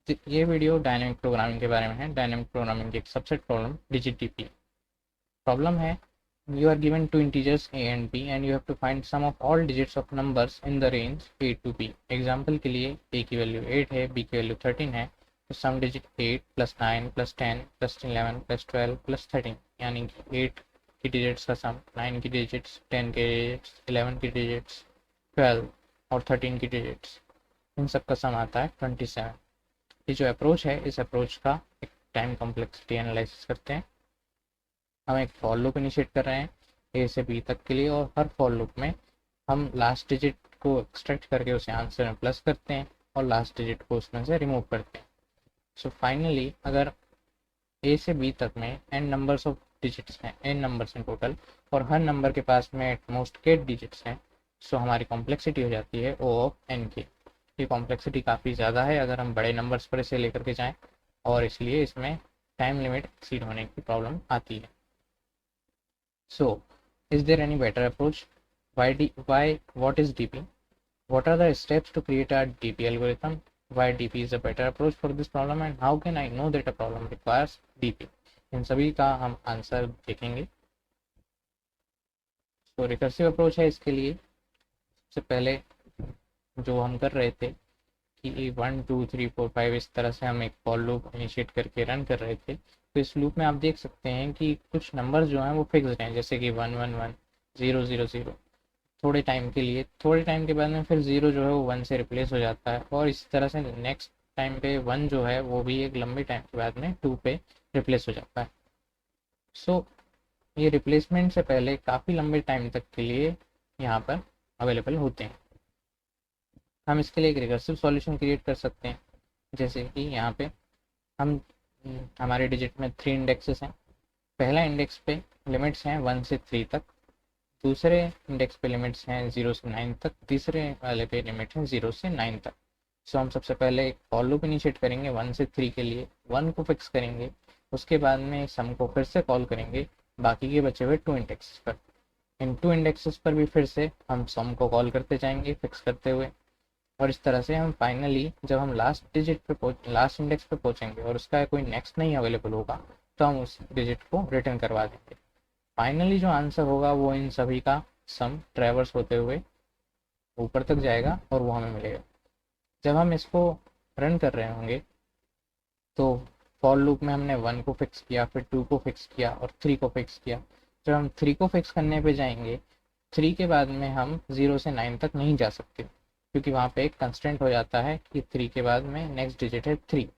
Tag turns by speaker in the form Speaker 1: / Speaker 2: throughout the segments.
Speaker 1: ये video dynamic programming के बारे में है। डायनेमिक प्रोग्रामिंग की एक subset problem digit DP problem है। You are given two integers a and b and you have to find sum of all digits of numbers in the range a to b। Example के लिए a की value 8 है, b की value 13 है, तो sum digit 8 plus 9 plus 10 plus 11 plus 12 plus 13, यानी कि 8 की डिजिट्स का सम, 9 की डिजिट्स, 10 के डिजिट्स, 11 की डिजिट्स, 12 और 13 की डिजिट्स, इन सब का सम आता है 27। ये जो अप्रोच है, इस अप्रोच का एक टाइम कॉम्प्लेक्सिटी एनालिसिस करते हैं। हम एक फॉर लूप इनिशिएट कर रहे हैं ए से बी तक के लिए, और हर फॉर लूप में हम लास्ट डिजिट को एक्सट्रैक्ट करके उसे आंसर में प्लस करते हैं और लास्ट डिजिट को उसमें से रिमूव करते हैं। सो फाइनली अगर ए से बी तक में एन नंबर्स ऑफ डिजिट्स हैं, एन नंबर्स इन टोटल, और हर नंबर के पास में एट मोस्ट के डिजिट्स हैं, सो हमारी कॉम्प्लेक्सिटी हो जाती है ओ ऑफ एन की। ये कॉम्प्लेक्सिटी काफ़ी ज़्यादा है अगर हम बड़े नंबर्स पर इसे लेकर के जाएँ, और इसलिए इसमें टाइम लिमिट एक्सीड होने की प्रॉब्लम आती है। So, is there any better approach? What is DP? What are the steps to create a DP algorithm? Why DP is a better approach for this problem, and how can I know that a problem requires DP? इन सभी का हम answer देखेंगे। तो recursive approach है इसके लिए। सबसे पहले जो हम कर रहे थे कि 1 2 3 4 5 इस तरह से हम एक फॉर लूप इनिशिएट करके रन कर रहे थे, तो इस लूप में आप देख सकते हैं कि कुछ नंबर जो हैं वो फिक्स्ड हैं, जैसे कि 1 1 1 0 0 0। थोड़े टाइम के लिए, थोड़े टाइम के बाद में फिर 0 जो है वो 1 से रिप्लेस हो जाता है, और इसी तरह से नेक्स्ट टाइम पे 1 जो है वो भी एक लंबे टाइम के बाद में 2 पे रिप्लेस हो जाता है। सो ये रिप्लेसमेंट से पहले काफ़ी लंबे टाइम तक के लिए यहाँ पर अवेलेबल होते हैं। हम इसके लिए एक रिकर्सिव सॉल्यूशन क्रिएट कर सकते हैं, जैसे कि यहाँ पे हम हमारे डिजिट में 3 इंडेक्सेस हैं। पहला इंडेक्स पे लिमिट्स हैं 1 से 3 तक, दूसरे इंडेक्स पे लिमिट्स हैं 0 से 9 तक, तीसरे वाले पे लिमिट है 0 से 9 तक। सो हम सबसे पहले एक फॉर लूप इनिशिएट करेंगे 1 से 3 के लिए, 1 को फिक्स करेंगे, उसके बाद में सम को फिर से कॉल करेंगे बाकी के बचे हुए 2 इंडेक्सेस पर। इन 2 इंडेक्सेस पर भी फिर से हम सम को कॉल करते जाएंगे फिक्स करते हुए, और इस तरह से हम फाइनली जब हम लास्ट इंडेक्स पे पहुंचेंगे और उसका कोई नेक्स्ट नहीं अवेलेबल होगा, तो हम उस डिजिट को रिटर्न करवा देंगे। फाइनली जो आंसर होगा वो इन सभी का सम ट्रैवर्स होते हुए ऊपर तक जाएगा और वो हमें मिलेगा। जब हम इसको रन कर रहे होंगे तो फॉर लूप में हमने 1 को फिक्स किया, फिर 2 को फिक्स किया और 3 को फिक्स किया। जब हम 3 को फिक्स करने पे जाएंगे, 3 के बाद में हम 0 से 9 तक नहीं जा सकते, क्योंकि वहाँ पे एक कंस्टेंट हो जाता है कि 3 के बाद में नेक्स्ट डिजिट है 3।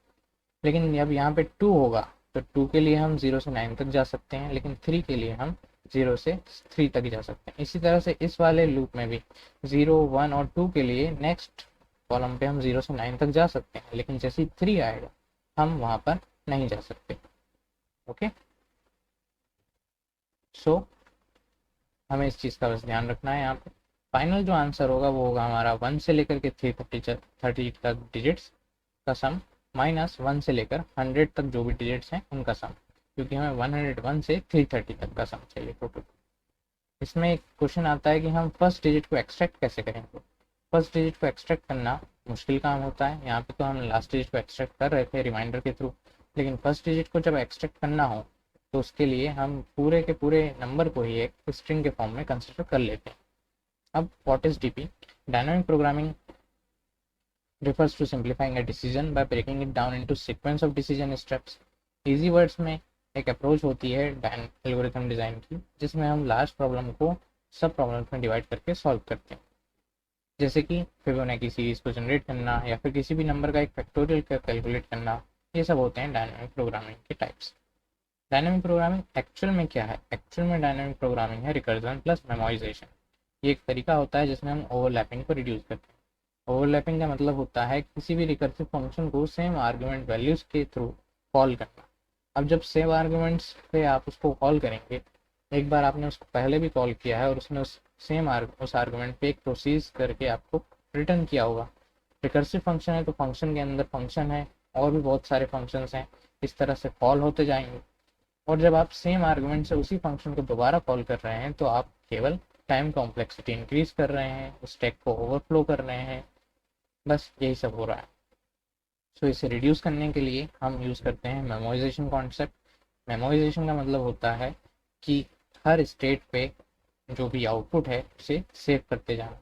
Speaker 1: लेकिन जब यहाँ पे 2 होगा तो 2 के लिए हम 0 से 9 तक जा सकते हैं, लेकिन 3 के लिए हम 0 से 3 तक जा सकते हैं। इसी तरह से इस वाले लूप में भी 0 1 और 2 के लिए नेक्स्ट कॉलम पे हम 0 से 9 तक जा सकते हैं, लेकिन जैसे ही 3 आएगा हम वहाँ पर नहीं जा सकते। ओके, सो हमें इस चीज़ का बस ध्यान रखना है। यहाँ पे फाइनल जो आंसर होगा वो होगा हमारा 1 से लेकर के 330 तक डिजिट्स का सम माइनस 1 से लेकर 100 तक जो भी डिजिट्स हैं उनका सम, क्योंकि हमें 101 से 330 तक का सम चाहिए टोटल। इसमें एक क्वेश्चन आता है कि हम फर्स्ट डिजिट को एक्सट्रैक्ट कैसे करेंगे। फर्स्ट डिजिट को एक्सट्रैक्ट करना मुश्किल काम होता है। यहाँ पे तो हम लास्ट डिजिट को एक्सट्रैक्ट कर रहे थे रिमाइंडर के थ्रू, लेकिन फर्स्ट डिजिट को जब एक्सट्रैक्ट करना हो तो उसके लिए हम पूरे के पूरे नंबर को ही एक स्ट्रिंग के फॉर्म में कंसिडर कर लेते हैं। अब what is DP? Dynamic programming refers to simplifying a decision by breaking it down into sequence of decision steps। Easy words में एक अप्रोच होती है एल्गोरिथम डिज़ाइन की, जिसमें हम लास्ट प्रॉब्लम को सब प्रॉब्लम्स में डिवाइड करके सॉल्व करते हैं, जैसे कि फिबोनाची सीरीज को जनरेट करना या फिर किसी भी नंबर का एक फैक्टोरियल का कैलकुलेट करना। ये सब होते हैं डायनामिक प्रोग्रामिंग के टाइप्स। डायनामिक प्रोग्रामिंग एक्चुअल में क्या है? एक्चुअल में डायनामिक प्रोग्रामिंग है रिकर्जन प्लस मेमोराइजेशन। ये एक तरीका होता है जिसमें हम ओवरलैपिंग को रिड्यूस करते हैं। ओवरलैपिंग का मतलब होता है किसी भी रिकर्सिव फंक्शन को सेम आर्गुमेंट वैल्यूज के थ्रू कॉल करना। अब जब सेम आर्गुमेंट्स पे आप उसको कॉल करेंगे, एक बार आपने उसको पहले भी कॉल किया है और उसने उस आर्गुमेंट पे एक प्रोसीज करके आपको रिटर्न किया होगा। रिकर्सिव फंक्शन है तो फंक्शन के अंदर फंक्शन है और भी बहुत सारे फंक्शंस हैं, इस तरह से कॉल होते जाएंगे। और जब आप सेम आर्गुमेंट से उसी फंक्शन को दोबारा कॉल कर रहे हैं तो आप केवल टाइम कॉम्प्लेक्सिटी इंक्रीज कर रहे हैं, स्टैक को ओवरफ्लो कर रहे हैं, बस यही सब हो रहा है। सो इसे रिड्यूस करने के लिए हम यूज़ करते हैं मेमोराइजेशन कॉन्सेप्ट। मेमोराइजेशन का मतलब होता है कि हर स्टेट पे जो भी आउटपुट है उसे सेव करते जाना।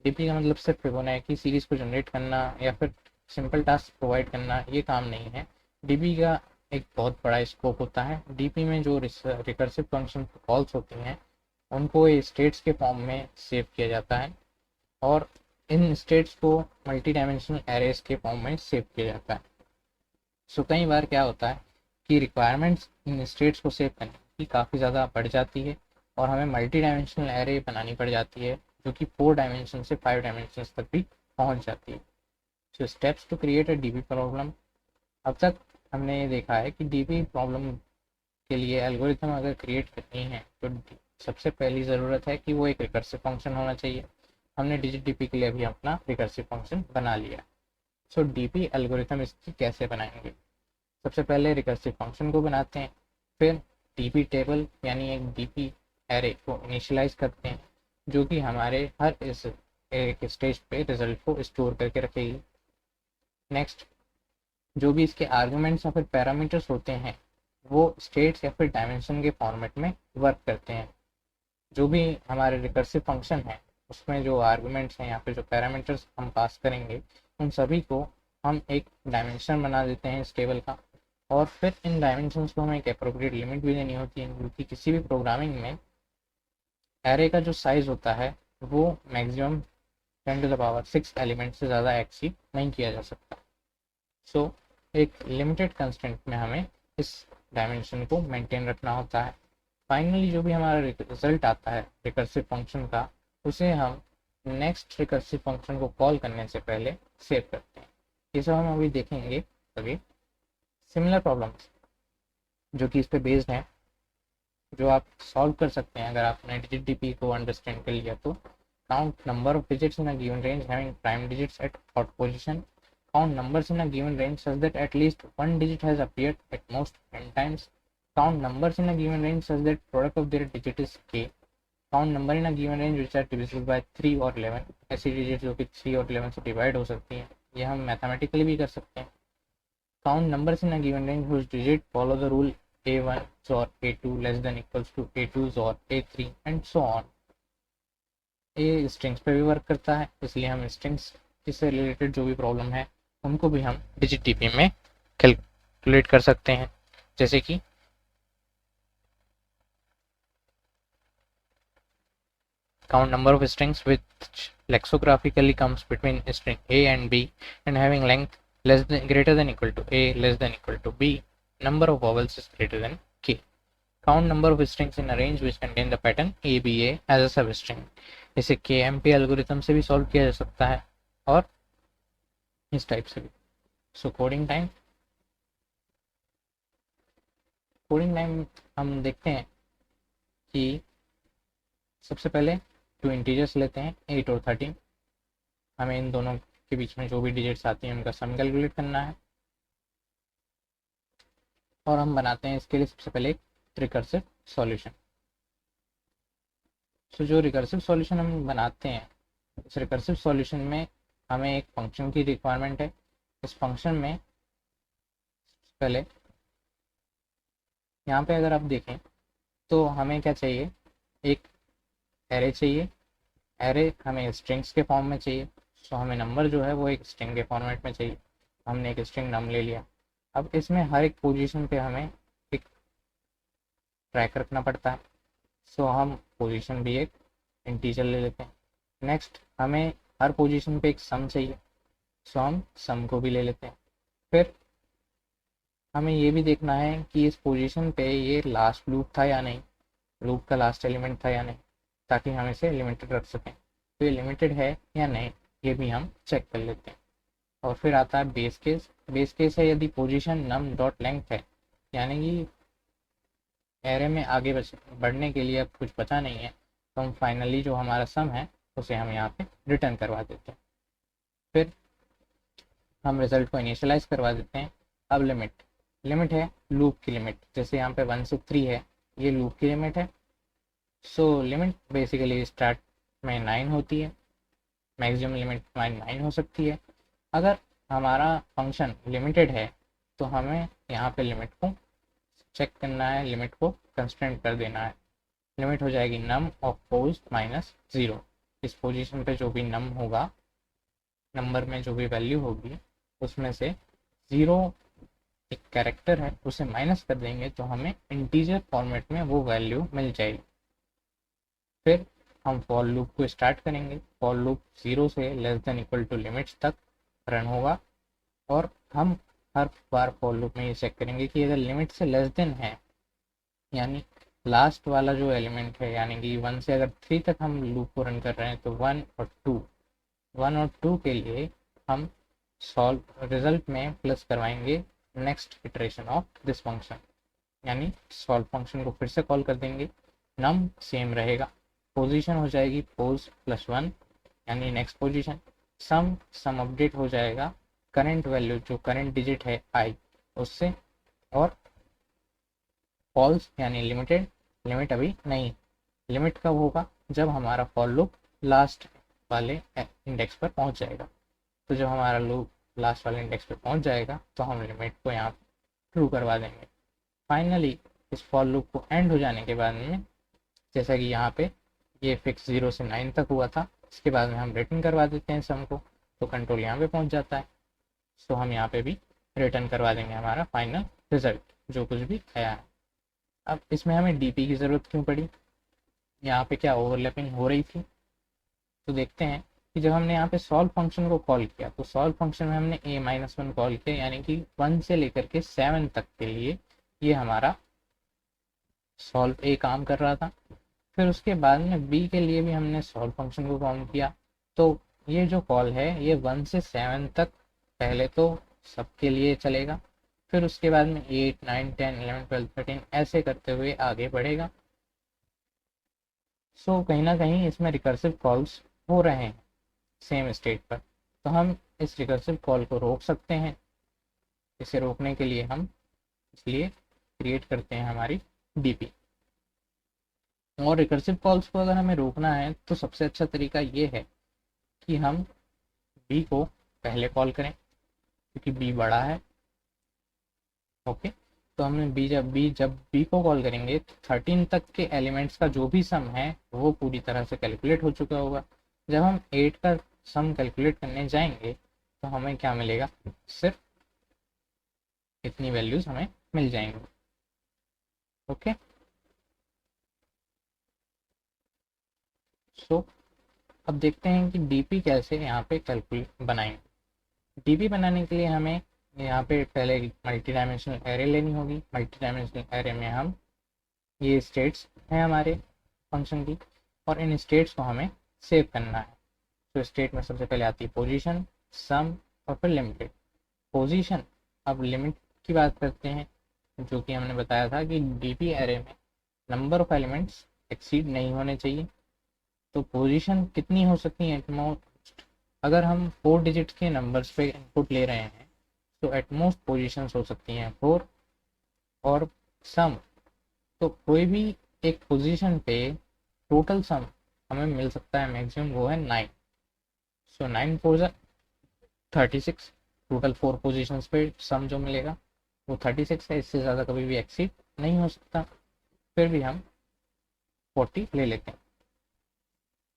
Speaker 1: डीपी का मतलब सिर्फ होना है कि सीरीज को जनरेट करना या फिर सिंपल टास्क प्रोवाइड करना, ये काम नहीं है। डीपी का एक बहुत बड़ा स्कोप होता है। डीपी में जो रिकर्सिव फंक्शन कॉल्स होती हैं उनको स्टेट्स के फॉर्म में सेव किया जाता है और इन स्टेट्स को मल्टी डायमेंशनल एरेज के फॉर्म में सेव किया जाता है। सो कई बार क्या होता है कि रिक्वायरमेंट्स इन स्टेट्स को सेव करने की काफ़ी ज़्यादा बढ़ जाती है और हमें मल्टी डायमेंशनल एरे बनानी पड़ जाती है जो कि 4 डायमेंशन से 5 डायमेंशन तक भी पहुंच जाती है। So steps to create a DB problem. अब तक हमने ये देखा है कि डीबी प्रॉब्लम के लिए एल्गोरिथम अगर क्रिएट करनी है तो सबसे पहली ज़रूरत है कि वो एक रिकर्सिव फंक्शन होना चाहिए। हमने डिजिट डीपी के लिए अभी अपना रिकर्सिव फंक्शन बना लिया। सो डीपी एल्गोरिथम इसकी कैसे बनाएंगे? सबसे पहले रिकर्सिव फंक्शन को बनाते हैं, फिर डीपी टेबल यानी एक डीपी एरे को इनिशियलाइज करते हैं जो कि हमारे हर इस एक स्टेज पे रिजल्ट को स्टोर करके रखेगी। नेक्स्ट, जो भी इसके आर्गुमेंट्स या फिर पैरामीटर्स होते हैं वो स्टेट्स या फिर डायमेंशन के फॉर्मेट में वर्क करते हैं। जो भी हमारे रिकर्सिव फंक्शन है उसमें जो आर्गुमेंट्स हैं या फिर जो पैरामीटर्स हम पास करेंगे उन सभी को हम एक डायमेंशन बना देते हैं इस टेबल का, और फिर इन डायमेंशंस को हमें एक अप्रोप्रिएट लिमिट भी देनी होती है क्योंकि किसी भी प्रोग्रामिंग में एरे का जो साइज होता है वो मैक्सिमम 10⁶ एलिमेंट से ज़्यादा एक्सीड नहीं किया जा सकता। सो एक लिमिटेड कंस्टेंट में हमें इस डायमेंशन को मेंटेन रखना होता है। फाइनली जो भी हमारा रिजल्ट आता है रिकर्सिव फंक्शन का उसे हम नेक्स्ट रिकर्सिव फंक्शन को कॉल करने से पहले सेव करते हैं। ये सब हम अभी देखेंगे अभी। सिमिलर प्रॉब्लम्स जो कि इस पे बेस्ड हैं जो आप सॉल्व कर सकते हैं अगर आपने डिजिट डीपी को अंडरस्टैंड कर लिया तो। Count number of digits in a given range having prime digits at odd position. Count numbers in a given range such that at least one digit has appeared at most n times. Count numbers in a given range such that product of their digit is k. Count number in a given range which are divisible by 3 और 11. ऐसी digit जो कि 3 और 11 से divide हो सकती हैं, ये हम मैथमेटिकली भी कर सकते हैं। Count numbers in a given range whose digit follow the rule a1 or a2 less than equals to a2 or a3 and so on. ये स्ट्रिंग्स पे भी वर्क करता है, इसलिए हम स्ट्रिंग्स से रिलेटेड जो भी प्रॉब्लम है उनको भी हम डिजिट डीपी में कैलकुलेट कर सकते हैं। जैसे कि count number of strings which lexicographically comes between string a and b and having length less than greater than equal to a less than equal to b, number of vowels is greater than k. Count number of strings in a range which contain the pattern ABA as a substring. इसे KMP algorithm से भी solve किया जा सकता है और इस type से भी। सो कोडिंग टाइम हम देखते हैं कि सबसे पहले 2 इंटीजर्स लेते हैं 8 और 13। हमें इन दोनों के बीच में जो भी डिजिट्स आती हैं उनका सम कैलकुलेट करना है और हम बनाते हैं इसके लिए सबसे पहले एक रिकर्सिव सॉल्यूशन। सो जो रिकर्सिव सॉल्यूशन हम बनाते हैं इस रिकर्सिव सॉल्यूशन में हमें एक फंक्शन की रिक्वायरमेंट है। इस फंक्शन में पहले यहाँ पे अगर आप देखें तो हमें क्या चाहिए, एक एरे चाहिए। एरे हमें स्ट्रिंग्स के फॉर्म में चाहिए, सो हमें नंबर जो है वो एक स्ट्रिंग के फॉर्मेट में चाहिए। हमने एक स्ट्रिंग नम ले लिया। अब इसमें हर एक पोजीशन पे हमें एक ट्रैक रखना पड़ता है, सो हम पोजीशन भी एक इंटीजर ले लेते हैं। नेक्स्ट, हमें हर पोजीशन पे एक सम चाहिए, सो हम सम को भी ले लेते हैं। फिर हमें ये भी देखना है कि इस पोजीशन पे ये लास्ट लूप था या नहीं, लूप का लास्ट एलिमेंट था या नहीं, ताकि हम इसे लिमिटेड रख सकें। तो ये लिमिटेड है या नहीं ये भी हम चेक कर लेते हैं। और फिर आता है बेस केस। बेस केस है यदि पोजीशन नम डॉट लेंथ है, यानी कि एरे में आगे बढ़ने के लिए अब कुछ बचा नहीं है, तो हम फाइनली जो हमारा सम है उसे हम यहाँ पे रिटर्न करवा देते हैं। फिर हम रिजल्ट को इनिशियलाइज करवा देते हैं। अब लिमिट है लूप की लिमिट, जैसे यहाँ पे 1 से 3 है, ये लूप की लिमिट है। सो लिमिट बेसिकली स्टार्ट में 9 होती है, मैक्सिमम लिमिट 9 हो सकती है। अगर हमारा फंक्शन लिमिटेड है तो हमें यहाँ पे लिमिट को चेक करना है, लिमिट को कंस्टेंट कर देना है। लिमिट हो जाएगी नम ऑफ पोज माइनस 0। इस पोजीशन पे जो भी नम होगा, नंबर में जो भी वैल्यू होगी उसमें से 0 एक कैरेक्टर है उसे माइनस कर देंगे तो हमें इंटीजर फॉर्मेट में वो वैल्यू मिल जाएगी। फिर हम फॉर लूप को स्टार्ट करेंगे। फॉर लूप 0 से less than equal to limits तक रन होगा और हम हर बार फॉर लूप में ये चेक करेंगे कि अगर लिमिट से लेस देन है, यानी लास्ट वाला जो एलिमेंट है, यानी कि 1 से अगर 3 तक हम लूप को रन कर रहे हैं तो 1 और 2 के लिए हम सॉल्व रिजल्ट में प्लस करवाएंगे next iteration of this function, यानी सॉल्व फंक्शन को फिर से कॉल कर देंगे। नम सेम रहेगा, पोजीशन हो जाएगी पोज प्लस 1 यानी नेक्स्ट पोजीशन। सम अपडेट हो जाएगा करंट वैल्यू जो करंट डिजिट है आई उससे, और फॉल्स यानी लिमिटेड, लिमिट अभी नहीं। लिमिट कब होगा? जब हमारा फॉर लूप लास्ट वाले इंडेक्स पर पहुंच जाएगा। तो जब हमारा लूप लास्ट वाले इंडेक्स पर पहुंच जाएगा तो हम लिमिट को यहाँ ट्रू करवा देंगे। फाइनली इस फॉर लूप को एंड हो जाने के बाद में, जैसा कि यहाँ पे ये फिक्स 0 से 9 तक हुआ था, इसके बाद में हम रिटर्न करवा देते हैं सम को, तो कंट्रोल यहाँ पे पहुंच जाता है। सो हम यहाँ पे भी रिटर्न करवा देंगे हमारा फाइनल रिजल्ट जो कुछ भी आया है। अब इसमें हमें डीपी की ज़रूरत क्यों पड़ी? यहाँ पे क्या ओवरलैपिंग हो रही थी? तो देखते हैं कि जब हमने यहाँ पे सॉल्व फंक्शन को कॉल किया तो सॉल्व फंक्शन में हमने a-1 कॉल किया, यानी कि 1 से लेकर के 7 तक के लिए ये हमारा सॉल्व ए काम कर रहा था। फिर उसके बाद में बी के लिए भी हमने सॉल्व फंक्शन को कॉल किया। तो ये जो कॉल है ये 1 से 7 तक पहले तो सबके लिए चलेगा, फिर उसके बाद में 8, 9, 10, 11, 12, 13 ऐसे करते हुए आगे बढ़ेगा। सो कहीं ना कहीं इसमें रिकर्सिव कॉल्स हो रहे हैं सेम स्टेट पर, तो हम इस रिकर्सिव कॉल को रोक सकते हैं। इसे रोकने के लिए हम इसलिए क्रिएट करते हैं हमारी डीपी। और रिकर्सिव कॉल्स को अगर हमें रोकना है तो सबसे अच्छा तरीका ये है कि हम बी को पहले कॉल करें क्योंकि बी बड़ा है। ओके, तो हमने जब बी को कॉल करेंगे तो 13 तक के एलिमेंट्स का जो भी सम है वो पूरी तरह से कैलकुलेट हो चुका होगा। जब हम 8 का सम कैलकुलेट करने जाएंगे तो हमें क्या मिलेगा? सिर्फ इतनी वैल्यूज हमें मिल जाएंगी। ओके, सो अब देखते हैं कि डीपी कैसे यहाँ पे कैलकुलेट बनाएंगे। डीपी बनाने के लिए हमें यहाँ पे पहले मल्टी डायमेंशनल एरे लेनी होगी। मल्टी डायमेंशनल एरे में हम ये स्टेट्स हैं हमारे फंक्शन की, और इन स्टेट्स को हमें सेव करना है। तो स्टेट में सबसे पहले आती है पोजीशन, सम और फिर लिमिटेड। पोजीशन, अब लिमिट की बात करते हैं, जो कि हमने बताया था कि डीपी एरे में नंबर ऑफ एलिमेंट्स एक्सीड नहीं होने चाहिए। तो पोजीशन कितनी हो सकती है? एटमोस्ट, अगर हम 4 डिजिट्स के नंबर्स पे इनपुट ले रहे हैं तो एटमोस्ट पोजीशंस हो सकती हैं 4। और सम, तो कोई भी एक पोजीशन पे टोटल सम हमें मिल सकता है मैक्सिमम, वो है 9। सो 9 4 36, टोटल 4 पोजीशंस पे सम जो मिलेगा वो 36 है। इससे ज़्यादा कभी भी एक्सीड नहीं हो सकता, फिर भी हम 40 ले लेते हैं।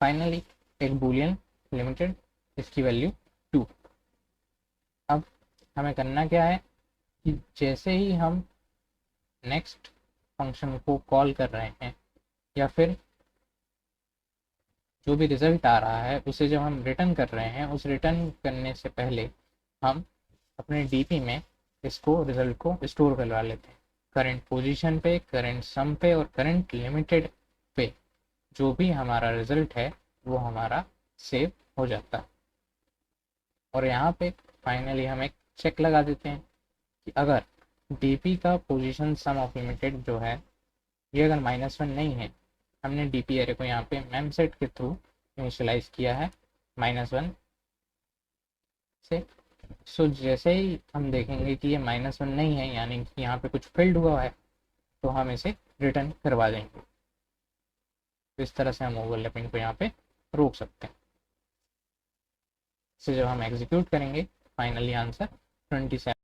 Speaker 1: फाइनली एक बूलियन लिमिटेड, इसकी वैल्यू 2। अब हमें करना क्या है कि जैसे ही हम नेक्स्ट फंक्शन को कॉल कर रहे हैं या फिर जो भी रिजल्ट आ रहा है उसे जब हम रिटर्न कर रहे हैं, उस रिटर्न करने से पहले हम अपने डीपी में इसको रिजल्ट को स्टोर करवा लेते हैं। करंट पोजीशन पे, करंट सम पे और करंट लिमिटेड पे जो भी हमारा रिजल्ट है वो हमारा सेव हो जाता है। और यहाँ पे फाइनली हम एक चेक लगा देते हैं कि अगर डीपी का पोजीशन सम ऑफ लिमिटेड जो है ये अगर -1 नहीं है, हमने डीपी एरे को यहाँ पे मेम सेट के थ्रू इनिशियलाइज किया है -1 से। सो जैसे ही हम देखेंगे कि ये -1 नहीं है, यानी कि यहाँ पे कुछ फेल्ड हुआ है, तो हम इसे रिटर्न करवा देंगे। तो इस तरह से हम ओवरलैपिंग को यहाँ पे रोक सकते हैं। इसे जब हम एग्जीक्यूट करेंगे फाइनली आंसर 27